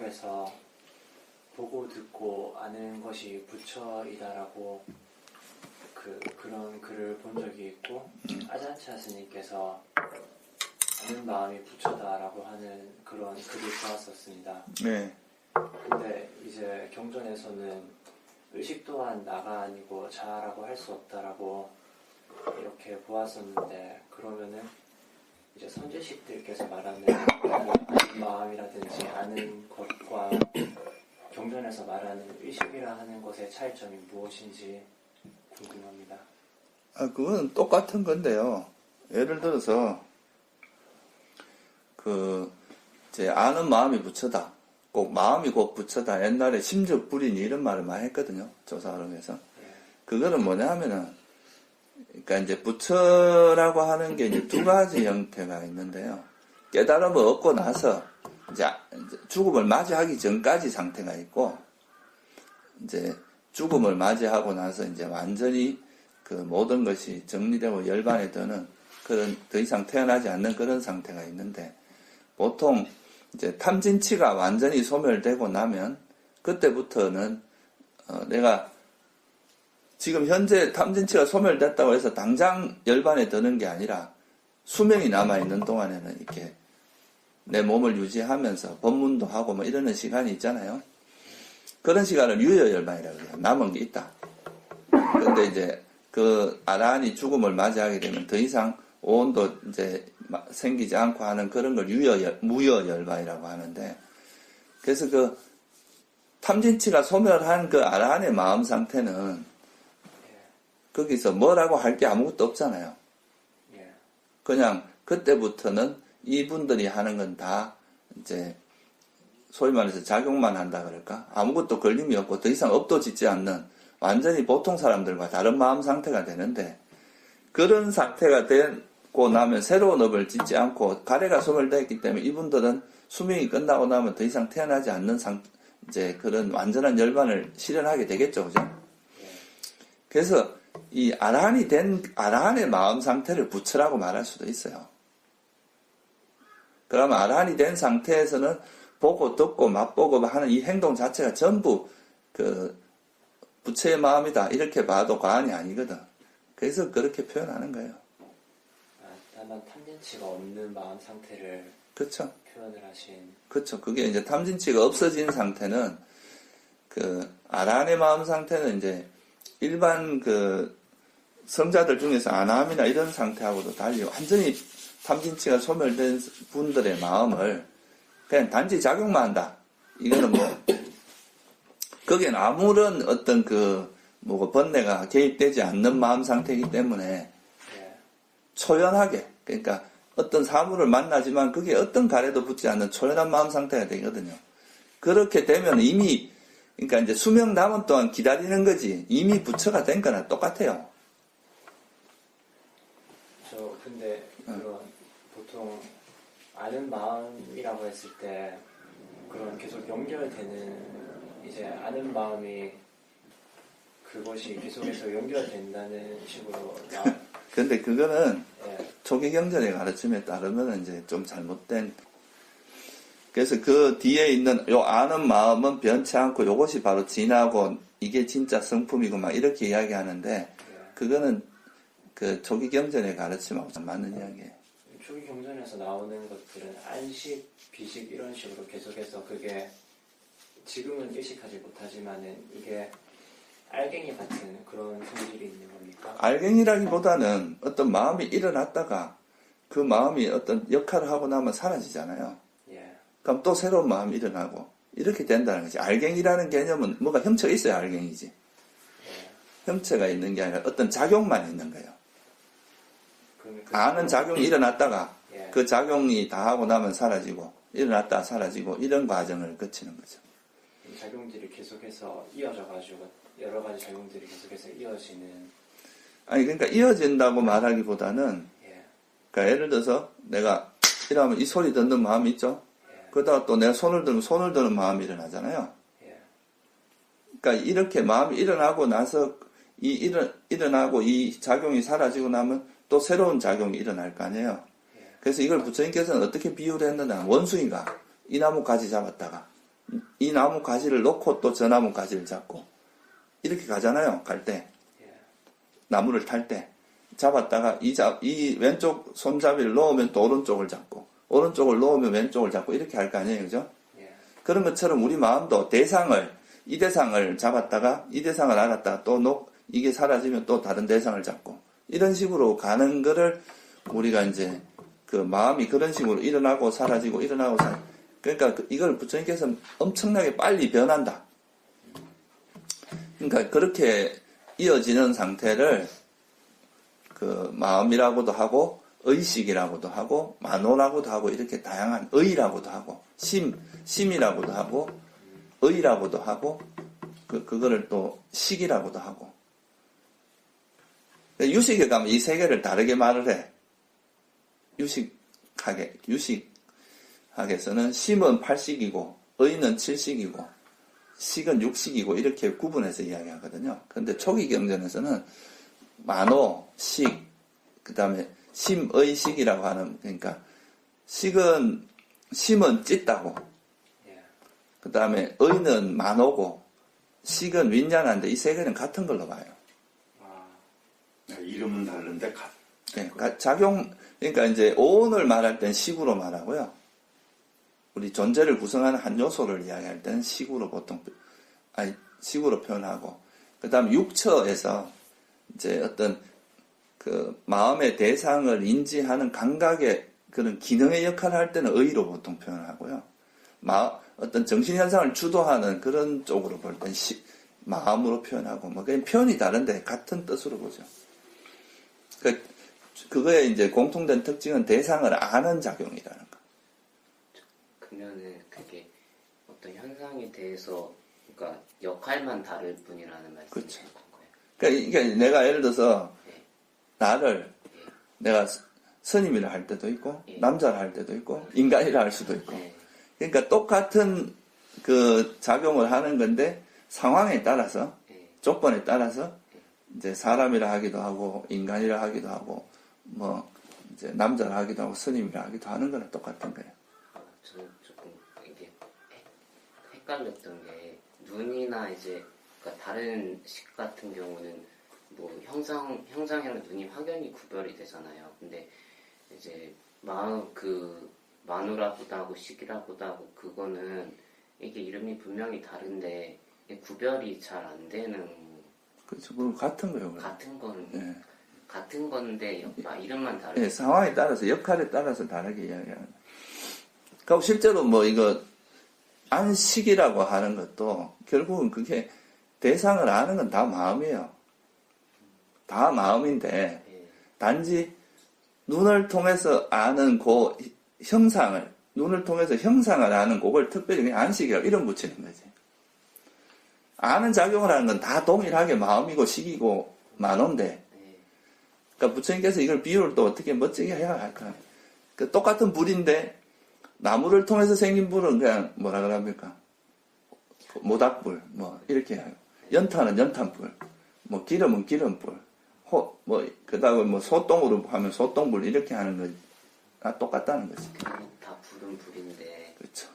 해서 보고 듣고 아는 것이 부처이다라고 그런 글을 본 적이 있고, 아잔차 스님께서 아는 마음이 부처다라고 하는 그런 글을 보았었습니다. 네. 근데 이제 경전에서는 의식 또한 나가 아니고 자아라고 할 수 없다라고 이렇게 보았었는데, 그러면은 이제 선제식들께서 말하는 마음이라든지 아는 것과 경전에서 말하는 의식이라 하는 것의 차이점이 무엇인지 궁금합니다. 그건 똑같은 건데요. 예를 들어서 제 아는 마음이 부처다. 꼭 마음이 곧 부처다. 옛날에 심적불인이 이런 말을 많이 했거든요. 조사하면서. 그거는 뭐냐 하면은, 그러니까 이제 부처라고 하는 게 이제 두 가지 형태가 있는데요. 깨달음을 얻고 나서 이제 죽음을 맞이하기 전까지 상태가 있고, 이제 죽음을 맞이하고 나서 이제 완전히 그 모든 것이 정리되고 열반에 드는 그런 더 이상 태어나지 않는 그런 상태가 있는데, 보통 이제 탐진치가 완전히 소멸되고 나면 그때부터는 내가 지금 현재 탐진치가 소멸됐다고 해서 당장 열반에 드는 게 아니라 수명이 남아있는 동안에는 이렇게 내 몸을 유지하면서 법문도 하고 뭐 이러는 시간이 있잖아요. 그런 시간을 유여열반이라고 해요. 남은 게 있다. 근데 이제 그 아라한이 죽음을 맞이하게 되면 더 이상 오온도 이제 생기지 않고 하는 그런 걸 무여열반이라고 하는데, 그래서 그 탐진치가 소멸한 그 아라한의 마음 상태는 거기서 뭐라고 할 게 아무것도 없잖아요. 그냥 그때부터는 이분들이 하는 건 다 이제 소위 말해서 작용만 한다 그럴까? 아무것도 걸림이 없고 더 이상 업도 짓지 않는 완전히 보통 사람들과 다른 마음 상태가 되는데, 그런 상태가 되고 나면 새로운 업을 짓지 않고 가래가 소멸되었기 때문에 이분들은 수명이 끝나고 나면 더 이상 태어나지 않는 이제 그런 완전한 열반을 실현하게 되겠죠. 그죠? 그래서 이 아라한이 된 아라한의 마음 상태를 부처라고 말할 수도 있어요. 그러면 아라한이 된 상태에서는 보고 듣고 맛보고 하는 이 행동 자체가 전부 그 부처의 마음이다 이렇게 봐도 과언이 아니거든. 그래서 그렇게 표현하는 거예요. 다만 탐진치가 없는 마음 상태를 그렇죠. 표현을 하신. 그렇죠. 그게 이제 탐진치가 없어진 상태는 그 아라한의 마음 상태는 이제 일반 그 성자들 중에서 아나함이나 이런 상태하고도 달리 완전히 탐진치가 소멸된 분들의 마음을 그냥 단지 작용만 한다. 이거는 뭐 거기엔 아무런 어떤 번뇌가 개입되지 않는 마음 상태이기 때문에 초연하게, 그러니까 어떤 사물을 만나지만 그게 어떤 가래도 붙지 않는 초연한 마음 상태가 되거든요. 그렇게 되면 이미, 그러니까 이제 수명 남은 동안 기다리는 거지 이미 부처가 된 거나 똑같아요. 근데 그런 보통 아는 마음이라고 했을 때 그런 계속 연결되는 이제 아는 마음이 그것이 계속해서 연결된다는 식으로 근데 그거는 초기 경전의 가르침에 따르면 이제 좀 잘못된. 그래서 그 뒤에 있는 요 아는 마음은 변치 않고 요것이 바로 진하고 이게 진짜 성품이고 막 이렇게 이야기하는데, 그거는 그 초기 경전의 가르침하고 좀 맞는 이야기예요. 초기 경전에서 나오는 것들은 안식, 비식 이런 식으로 계속해서 그게 지금은 의식하지 못하지만은 이게 알갱이 같은 그런 성질이 있는 겁니까? 알갱이라기보다는 어떤 마음이 일어났다가 그 마음이 어떤 역할을 하고 나면 사라지잖아요. 그럼 또 새로운 마음이 일어나고 이렇게 된다는 거지. 알갱이라는 개념은 뭐가 형체가 있어야 알갱이지. 형체가 있는 게 아니라 어떤 작용만 있는 거예요. 아는 작용이 일어났다가 그 작용이 다 하고 나면 사라지고 일어났다 사라지고 이런 과정을 거치는 거죠. 작용들이 계속해서 이어져가지고 여러 가지 작용들이 계속해서 이어지는. 아니 그러니까 이어진다고 말하기보다는 그러니까 예를 들어서 내가 이러면 이 소리 듣는 마음이 있죠. 그러다가 또 내가 손을 들면 손을 드는 마음이 일어나잖아요. 그러니까 이렇게 마음이 일어나고 나서 일어나고 이 작용이 사라지고 나면 또 새로운 작용이 일어날 거 아니에요. 그래서 이걸 부처님께서는 어떻게 비유를 했느냐. 원숭이가 이 나무 가지 잡았다가 이 나무 가지를 놓고 또 저 나무 가지를 잡고 이렇게 가잖아요. 갈 때. 예. 나무를 탈 때. 잡았다가 이 왼쪽 손잡이를 놓으면 또 오른쪽을 잡고 오른쪽을 놓으면 왼쪽을 잡고 이렇게 할 거 아니에요. 그죠? 예. 그런 것처럼 우리 마음도 이 대상을 잡았다가 이 대상을 알았다가 또 이게 사라지면 또 다른 대상을 잡고 이런 식으로 가는 거를 우리가 이제 그 마음이 그런 식으로 일어나고 사라지고 일어나고 그러니까 이걸 부처님께서 엄청나게 빨리 변한다. 그러니까 그렇게 이어지는 상태를 그 마음이라고도 하고 의식이라고도 하고 만호라고도 하고 이렇게 다양한 의라고도 하고 심이라고도 하고 의라고도 하고 그거를 또 식이라고도 하고 유식에 가면 이 세 개를 다르게 말을 해. 유식학에서는 심은 8식이고 의는 7식이고 식은 6식이고 이렇게 구분해서 이야기하거든요. 근데 초기 경전에서는 만호, 식, 그 다음에 심의식이라고 하는, 그러니까 심은 찢다고, 예. 그 다음에 의는 만호고 식은 윈장한데 이 세 개는 같은 걸로 봐요. 이름은 다른데 네, 그러니까 이제 오온을 말할 땐 식으로 말하고요. 우리 존재를 구성하는 한 요소를 이야기할 때는 식으로 식으로 표현하고, 그 다음 육처에서 이제 어떤 그 마음의 대상을 인지하는 감각의 그런 기능의 역할을 할 때는 의로 보통 표현하고요. 어떤 정신현상을 주도하는 그런 쪽으로 볼 땐 마음으로 표현하고, 뭐, 그냥 표현이 다른데 같은 뜻으로 보죠. 그거의 이제 공통된 특징은 대상을 아는 작용이라는 거. 그러면은 그게 어떤 현상에 대해서 그러니까 역할만 다를 뿐이라는 말씀이신 그렇죠. 건가요? 그러니까 내가 예를 들어서 네. 나를 네. 내가 스님이라 할 때도 있고 네. 남자라 할 때도 있고 인간이라 할 수도 있고 네. 그러니까 똑같은 그 작용을 하는 건데 상황에 따라서 네. 조건에 따라서 이제 사람이라 하기도 하고 인간이라 하기도 하고 뭐 이제 남자라 하기도 하고 스님이라 하기도 하는 거는 똑같은 거예요. 저는 조금 이게 헷갈렸던 게 눈이나 이제 그러니까 다른 식 같은 경우는 뭐 형상이랑 눈이 확연히 구별이 되잖아요. 근데 이제 마누라보다 하고 식이라고도 하고 그거는 이게 이름이 분명히 다른데 구별이 잘 안 되는 그렇죠. 그럼 같은 거예요. 그럼. 같은 건 예. 같은 건데 이름만 다르고 예, 상황에 따라서 역할에 따라서 다르게 이야기하는. 그리고 실제로 뭐 이거 안식이라고 하는 것도 결국은 그게 대상을 아는 건 다 마음이에요. 다 마음인데 예. 단지 눈을 통해서 아는 눈을 통해서 형상을 아는 그걸 특별히 그냥 안식이라고 이름 붙이는 거지. 아는 작용을 하는 건 다 동일하게 마음이고 식이고 만호인데 예. 그러니까 부처님께서 이걸 비유를 또 어떻게 멋지게 해야 할까? 그 똑같은 불인데 나무를 통해서 생긴 불은 그냥 뭐라 그럽니까? 모닥불 뭐 이렇게 해요. 연탄은 연탄불, 뭐 기름은 기름불, 그다음에 뭐 소똥으로 하면 소똥불 이렇게 하는 거 다 똑같다는 거지. 다 불은 불인데 그렇죠.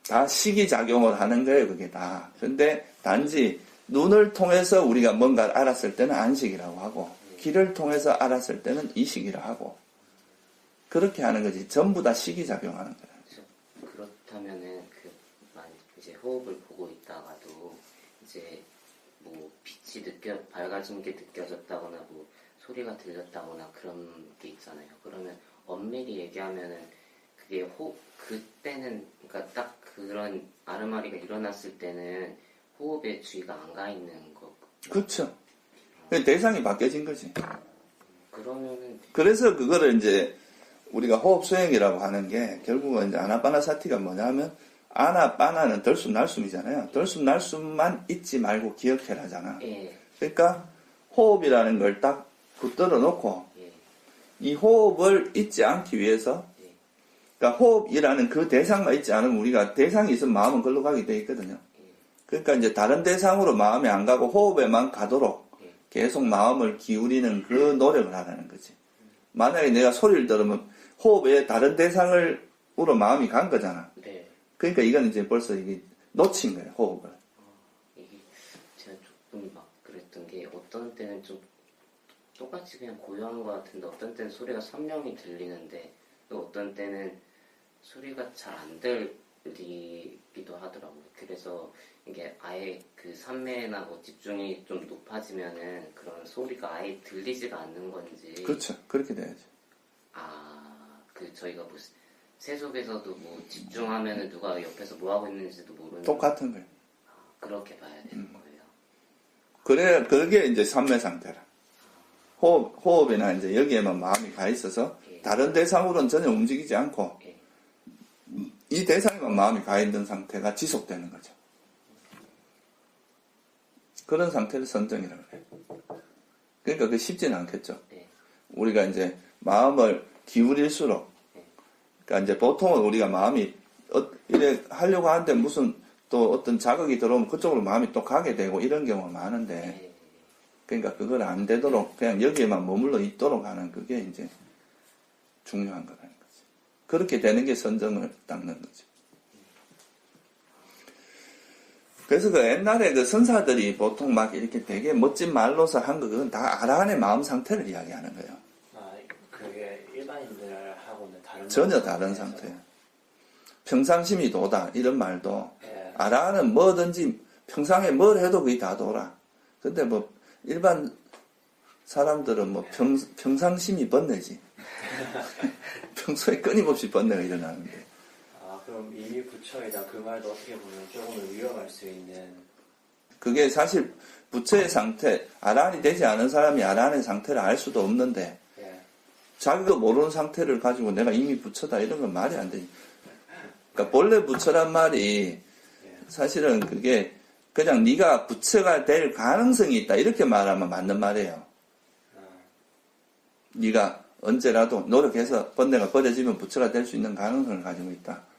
다 식이작용을 하는 거예요, 그게 다. 근데 단지 눈을 통해서 우리가 뭔가를 알았을 때는 안식이라고 하고, 귀를 통해서 알았을 때는 이식이라고 하고, 그렇게 하는 거지. 전부 다 식이작용하는 거예요. 그렇다면은 이제 호흡을 보고 있다가도 이제 뭐 빛이 밝아진 게 느껴졌다거나 뭐 소리가 들렸다거나 그런 게 있잖아요. 그러면 엄밀히 얘기하면은 그게 그때는 그러니까 딱 그런 아르마리가 일어났을 때는 호흡에 주의가 안 가 있는 거. 그렇죠. 대상이 바뀌어진 거지. 그러면은 그래서 그거를 이제 우리가 호흡 수행이라고 하는 게 결국은 이제 아나파나사티가 뭐냐면 아나파나는 덜숨 날숨이잖아요. 덜숨 날숨만 잊지 말고 기억해라잖아. 예. 그러니까 호흡이라는 걸 딱 붙들어 놓고 예. 이 호흡을 잊지 않기 위해서 예. 그러니까 호흡이라는 그 대상만 잊지 않으면 우리가 대상이 있으면 마음은 걸로 가게 돼 있거든요. 그러니까 이제 다른 대상으로 마음이 안 가고 호흡에만 가도록 계속 마음을 기울이는 그 노력을 하라는 거지. 만약에 내가 소리를 들으면 호흡에 다른 대상으로 마음이 간 거잖아. 네. 그러니까 이건 이제 벌써 이게 놓친 거예요, 호흡을. 이게 제가 조금 막 그랬던 게 어떤 때는 좀 똑같이 그냥 고요한 것 같은데 어떤 때는 소리가 선명히 들리는데 또 어떤 때는 소리가 잘 안 들리기도 하더라고요. 그래서 이게 아예 그 산매나 뭐 집중이 좀 높아지면은 그런 소리가 아예 들리지가 않는 건지. 그렇죠. 그렇게 돼야죠. 그 저희가 뭐 세속에서도 뭐 집중하면은 누가 옆에서 뭐 하고 있는지도 모르는. 똑같은 거예요. 그렇게 봐야 되는 거예요. 그래, 그게 이제 산매 상태라. 호흡이나 이제 여기에만 마음이 가 있어서 예. 다른 대상으로는 전혀 움직이지 않고 예. 이 대상에만 마음이 가 있는 상태가 지속되는 거죠. 그런 상태를 선정이라고 해요. 그러니까 그 쉽지는 않겠죠. 예. 우리가 이제 마음을 기울일수록, 그러니까 이제 보통은 우리가 마음이 이래 하려고 하는데 무슨 또 어떤 자극이 들어오면 그쪽으로 마음이 또 가게 되고 이런 경우가 많은데, 예. 그러니까 그걸 안 되도록 그냥 여기에만 머물러 있도록 하는 그게 이제 중요한 거라는 거지. 그렇게 되는 게 선정을 닦는 거죠. 그래서 그 옛날에 그 선사들이 보통 막 이렇게 되게 멋진 말로서 한 거, 그건 다 아라한의 마음 상태를 이야기하는 거예요. 그게 일반인들하고는 다른 전혀 다른 상태예요. 평상심이 도다 이런 말도 예. 아라한은 뭐든지 평상에 뭘 해도 그게 다 도라. 근데 뭐 일반 사람들은 뭐 평상심이 번뇌지. 평소에 끊임없이 번뇌가 일어나는데. 그럼 이미 부처이다 그 말도 어떻게 보면 조금은 위험할 수 있는. 그게 사실 부처의 상태, 아라한이 되지 않은 사람이 아라한의 상태를 알 수도 없는데, 예. 자기가 모르는 상태를 가지고 내가 이미 부처다 이런 건 말이 안 되지. 그러니까 본래 부처란 말이 사실은 그게 그냥 네가 부처가 될 가능성이 있다 이렇게 말하면 맞는 말이에요. 네가 언제라도 노력해서 번뇌가 버려지면 부처가 될 수 있는 가능성을 가지고 있다.